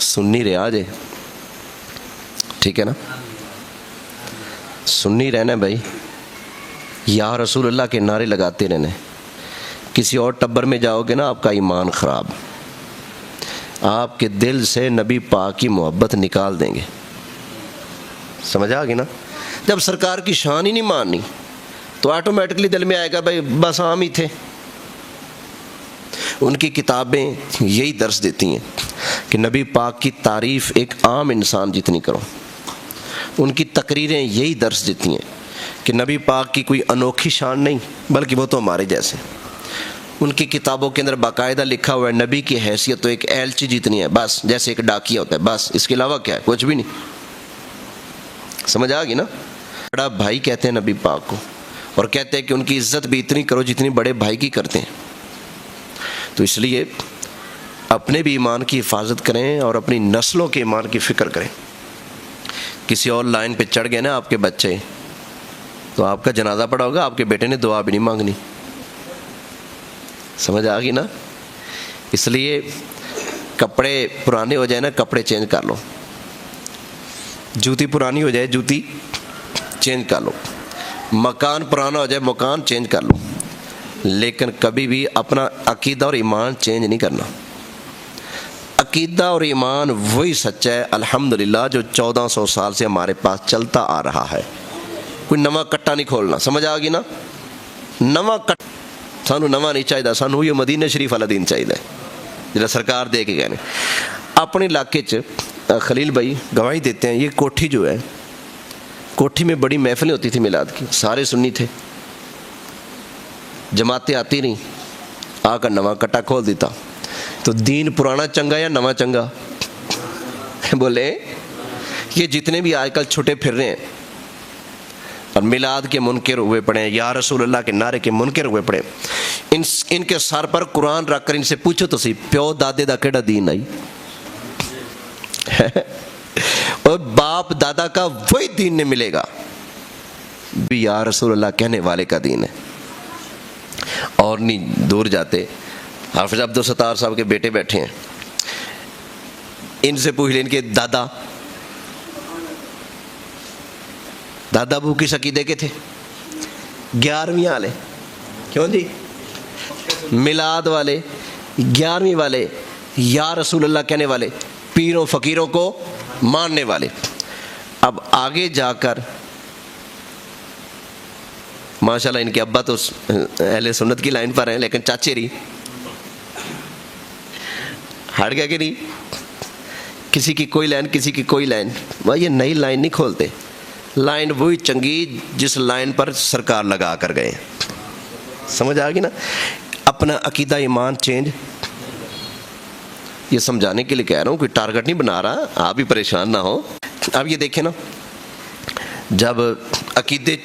सुन्नी रहा जे, ठीक है ना, सुन्नी रहना भाई, या रसूल अल्लाह के नारे लगाते रहने। किसी और टब्बर में जाओगे ना आपका ईमान ख़राब, आपके दिल से नबी पाक की मोहब्बत निकाल देंगे। समझ आ गई ना। जब सरकार की शान ही नहीं माननी तो ऑटोमेटिकली दिल में आएगा भाई बस आम ही थे। उनकी किताबें यही दर्स देती हैं कि नबी पाक की तारीफ़ एक आम इंसान जितनी करो। उनकी तकरीरें यही दर्स देती हैं कि नबी पाक की कोई अनोखी शान नहीं, बल्कि वो तो हमारे जैसे। उनकी किताबों के अंदर बाकायदा लिखा हुआ है नबी की हैसियत तो एक एलची जितनी है, बस जैसे एक डाकिया होता है, बस इसके अलावा क्या है, कुछ भी नहीं। समझ आ गई ना। बड़ा भाई कहते हैं नबी पाक को, और कहते हैं कि उनकी इज्जत भी इतनी करो जितनी बड़े भाई की करते हैं। तो इसलिए अपने भी ईमान की हिफाजत करें और अपनी नस्लों के ईमान की फ़िक्र करें। किसी और लाइन पे चढ़ गए ना आपके बच्चे, तो आपका जनाजा पड़ा होगा, आपके बेटे ने दुआ भी नहीं मांगनी। समझ आ गई ना। इसलिए कपड़े पुराने हो जाए ना, कपड़े चेंज कर लो। जूती पुरानी हो जाए, जूती चेंज कर लो। मकान पुराना हो जाए, मकान चेंज कर लो। लेकिन कभी भी अपना अकीदा और ईमान चेंज नहीं करना। अकीदा और ईमान वही सच्चा है अल्हम्दुलिल्लाह जो 1400 साल से हमारे पास चलता आ रहा है। कोई नवा कट्टा नहीं खोलना। समझ आ गई ना। नवा कट्टा सानू नवा नहीं चाहिए, सानू ये मदीना शरीफ वाला दीन चाहिए जिला सरकार दे के गए। अपने इलाके च खलील भाई गवाही देते हैं, ये कोठी जो है, कोठी में बड़ी महफिलें होती थी मिलाद की, सारे सुन्नी थे, जमातें आती नहीं, आकर नवा कट्टा खोल देता। तो दीन पुराना चंगा या नवा चंगा? बोले ये जितने भी आजकल छुट्टे फिर रहे हैं और मिलाद के मुनकर हुए पड़े हैं, या रसूल अल्लाह के नारे के मुनकर हुए पड़े, इनके सर पर कुरान रख कर इनसे पूछो तो सही, प्यो दादे दा केड़ा दीन आई? और बाप दादा का वही दीन ने मिलेगा भी या रसूल अल्लाह कहने वाले का दीन है। और नहीं दूर जाते, हाफिज अब्दुल सत्तार साहब के बेटे बैठे हैं, इनसे पूछ लें इनके दादा अबू किस अकीदे के थे? 11वीं वाले। क्यों जी? मिलाद वाले, 11वीं वाले, या रसूल अल्लाह कहने वाले, पीरों फ़कीरों को मानने वाले। अब आगे जाकर माशाल्लाह इनके अब्बा तो अहले सुन्नत की लाइन पर हैं, लेकिन चाचे रही हट गया कि नहीं? किसी की कोई लाइन, किसी की कोई लाइन। वह ये नई लाइन नहीं खोलते, लाइन वही चंगी जिस लाइन पर सरकार लगा कर गए। समझ आ गई ना। अपना अकीदा ईमान चेंज, ये समझाने के लिए कह रहा हूँ, कोई टारगेट नहीं बना रहा, आप भी परेशान ना हो। अब ये देखें ना, जब अकीदे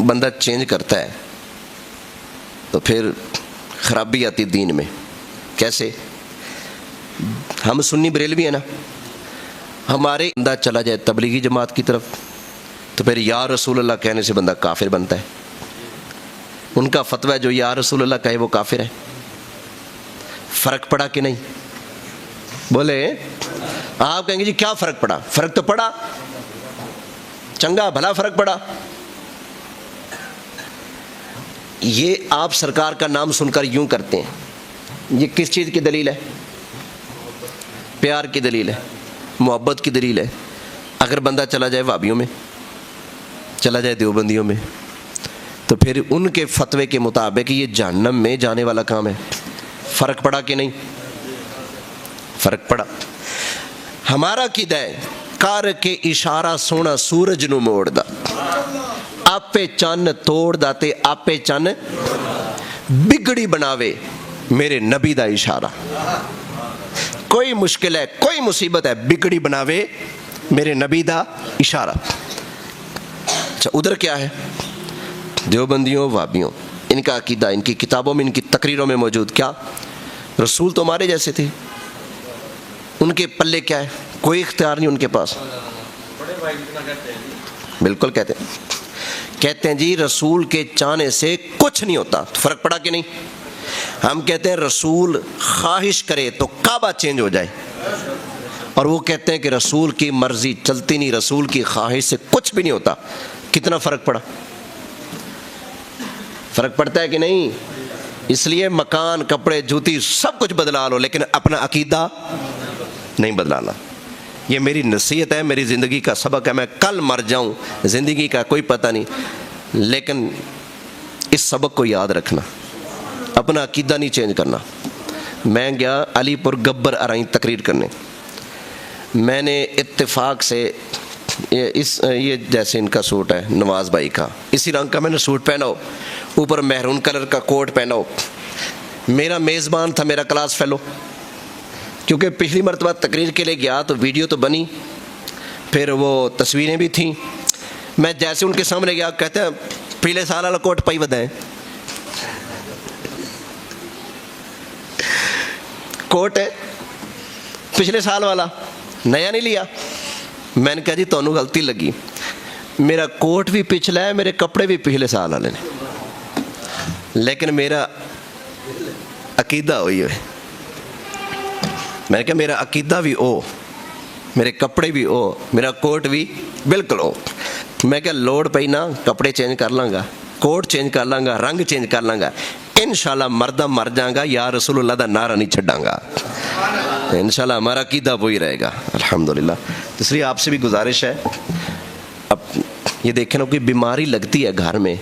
बंदा चेंज करता है तो फिर खराबी आती दीन में। कैसे? हम सुन्नी बरेलवी है ना, हमारे बंदा चला जाए तबलीगी जमात की तरफ तो फिर या रसूल अल्लाह कहने से बंदा काफिर बनता है। उनका फतवा है जो या रसूल अल्लाह कहे वो काफिर है। फर्क पड़ा कि नहीं? बोले आप कहेंगे जी क्या फर्क पड़ा? फर्क तो पड़ा, चंगा भला फर्क पड़ा। ये आप सरकार का नाम सुनकर यूं करते हैं, ये किस चीज़ की दलील है? प्यार की दलील है, मोहब्बत की दलील है। अगर बंदा चला जाए वाबियों में, चला जाए देवबंदियों में, तो फिर उनके फतवे के मुताबिक ये जहन्नम में जाने वाला काम है। फ़र्क पड़ा कि नहीं? फ़र्क पड़ा। हमारा कीदा है कर के इशारा सोना सूरज नू मोड़दा, आपे चन्न तोड़दा ते आपे चन्न बिगड़ी बनावे मेरे नबी दा इशारा। कोई मुश्किल है, कोई मुसीबत है, बिगड़ी बनावे मेरे नबी दा इशारा। अच्छा, उधर क्या है? देवबंदियों वाबियों, इनका अकीदा इनकी किताबों में, इनकी तकरीरों में मौजूद। क्या रसूल तो हमारे जैसे थे, उनके पल्ले क्या है? कोई इख्तियार नहीं उनके पास। बिल्कुल कहते हैं जी रसूल के चाहने से कुछ नहीं होता। फर्क पड़ा कि नहीं? हम कहते हैं रसूल ख्वाहिश करे तो काबा चेंज हो जाए, اور وہ کہتے ہیں کہ رسول کی مرضی چلتی نہیں، رسول کی خواہش سے کچھ بھی نہیں ہوتا. کتنا فرق پڑا؟ فرق پڑتا ہے کہ نہیں؟ اس لیے مکان، کپڑے، جوتی سب کچھ بدلا لو لیکن اپنا عقیدہ نہیں بدلانا. یہ میری نصیحت ہے، میری زندگی کا سبق ہے. میں کل مر جاؤں، زندگی کا کوئی پتہ نہیں، لیکن اس سبق کو یاد رکھنا، اپنا عقیدہ نہیں چینج کرنا. میں گیا علی پور گبر ارائیں تقریر کرنے. میں نے اتفاق سے یہ جیسے ان کا سوٹ ہے نواز بھائی کا، اسی رنگ کا میں نے سوٹ پہنا ہو، اوپر میرون کلر کا کوٹ پہنا ہو. میرا میزبان تھا میرا کلاس فیلو، کیونکہ پچھلی مرتبہ تقریر کے لیے گیا تو ویڈیو تو بنی، پھر وہ تصویریں بھی تھیں. میں جیسے ان کے سامنے گیا کہتے ہیں پچھلے سال والا کوٹ پائی بدائیں. کوٹ ہے پچھلے سال والا، نیا نہیں لیا. میں نے کہا جی تانوں غلطی لگی، میرا کوٹ بھی پچھلا ہے، میرے کپڑے بھی پچھلے سال والے نے، لیکن میرا عقیدہ ہوئی ہے. میں نے کہا میرا عقیدہ بھی او، میرے کپڑے بھی او، میرا کوٹ بھی بالکل او. میں کہا لوڑ پئی نا کپڑے چینج کر لاں گا، کوٹ چینج کر لاں گا، رنگ چینج کر لاں گا، انشاءاللہ مردہ مر جاؤں گا یا رسول اللہ دا نعرہ نہیں چھڑاں گا. انشاءاللہ ہمارا عقیدہ وہی رہے گا الحمدللہ. اس لیے آپ سے بھی گزارش ہے، اب یہ دیکھیں نا کوئی بیماری لگتی ہے گھر میں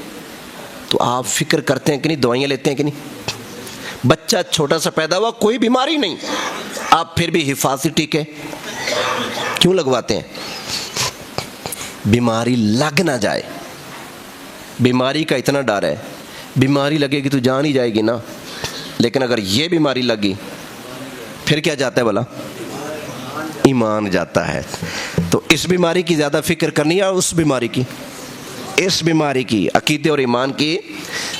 تو آپ فکر کرتے ہیں کہ نہیں، دوائیاں لیتے ہیں کہ نہیں؟ بچہ چھوٹا سا پیدا ہوا، کوئی بیماری نہیں، آپ پھر بھی حفاظتی ٹیکے کیوں لگواتے ہیں؟ بیماری لگ نہ جائے. بیماری کا اتنا ڈر ہے، بیماری لگے گی تو جان ہی جائے گی نا، لیکن اگر یہ بیماری لگی پھر کیا جاتا ہے بھلا؟ ایمان جاتا ہے. تو اس بیماری کی زیادہ فکر کرنی ہے، اور اس بیماری کی، اس بیماری کی، عقیدے اور ایمان کی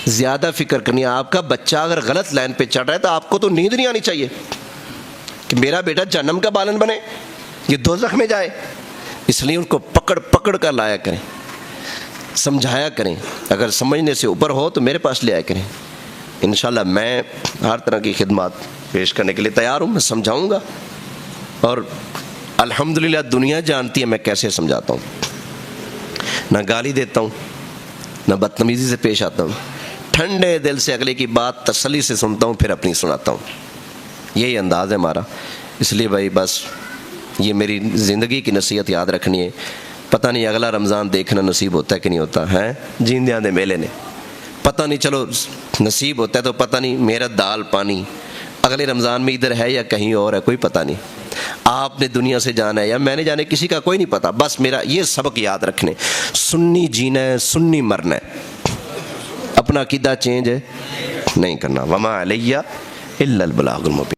زیادہ فکر کرنی ہے. آپ کا بچہ اگر غلط لائن پہ چڑھ رہا ہے تو آپ کو تو نیند نہیں آنی چاہیے کہ میرا بیٹا جہنم کا بالن بنے، یہ دوزخ میں جائے. اس لیے ان کو پکڑ پکڑ کر لایا کریں، سمجھایا کریں. اگر سمجھنے سے اوپر ہو تو میرے پاس لے آیا کریں. انشاءاللہ میں ہر طرح کی خدمات پیش کرنے کے لیے تیار ہوں. میں سمجھاؤں گا، اور الحمدللہ دنیا جانتی ہے میں کیسے سمجھاتا ہوں. نہ گالی دیتا ہوں، نہ بدتمیزی سے پیش آتا ہوں، ٹھنڈے دل سے اگلے کی بات تسلی سے سنتا ہوں، پھر اپنی سناتا ہوں. یہی انداز ہے ہمارا. اس لیے بھائی بس یہ میری زندگی کی نصیحت یاد رکھنی ہے. پتہ نہیں اگلا رمضان دیکھنا نصیب ہوتا ہے کہ نہیں ہوتا ہے، جیندیاں دے میلے نے پتہ نہیں. چلو نصیب ہوتا ہے تو پتہ نہیں میرا دال پانی اگلے رمضان میں ادھر ہے یا کہیں اور ہے، کوئی پتہ نہیں. آپ نے دنیا سے جانا ہے یا میں نے جانا ہے، کسی کا کوئی نہیں پتہ. بس میرا یہ سبق یاد رکھنے، سنی جینا ہے، سنی مرنا ہے، اپنا عقیدہ چینج ہے نہیں کرنا. وما علیہ الا البلاغ المبین.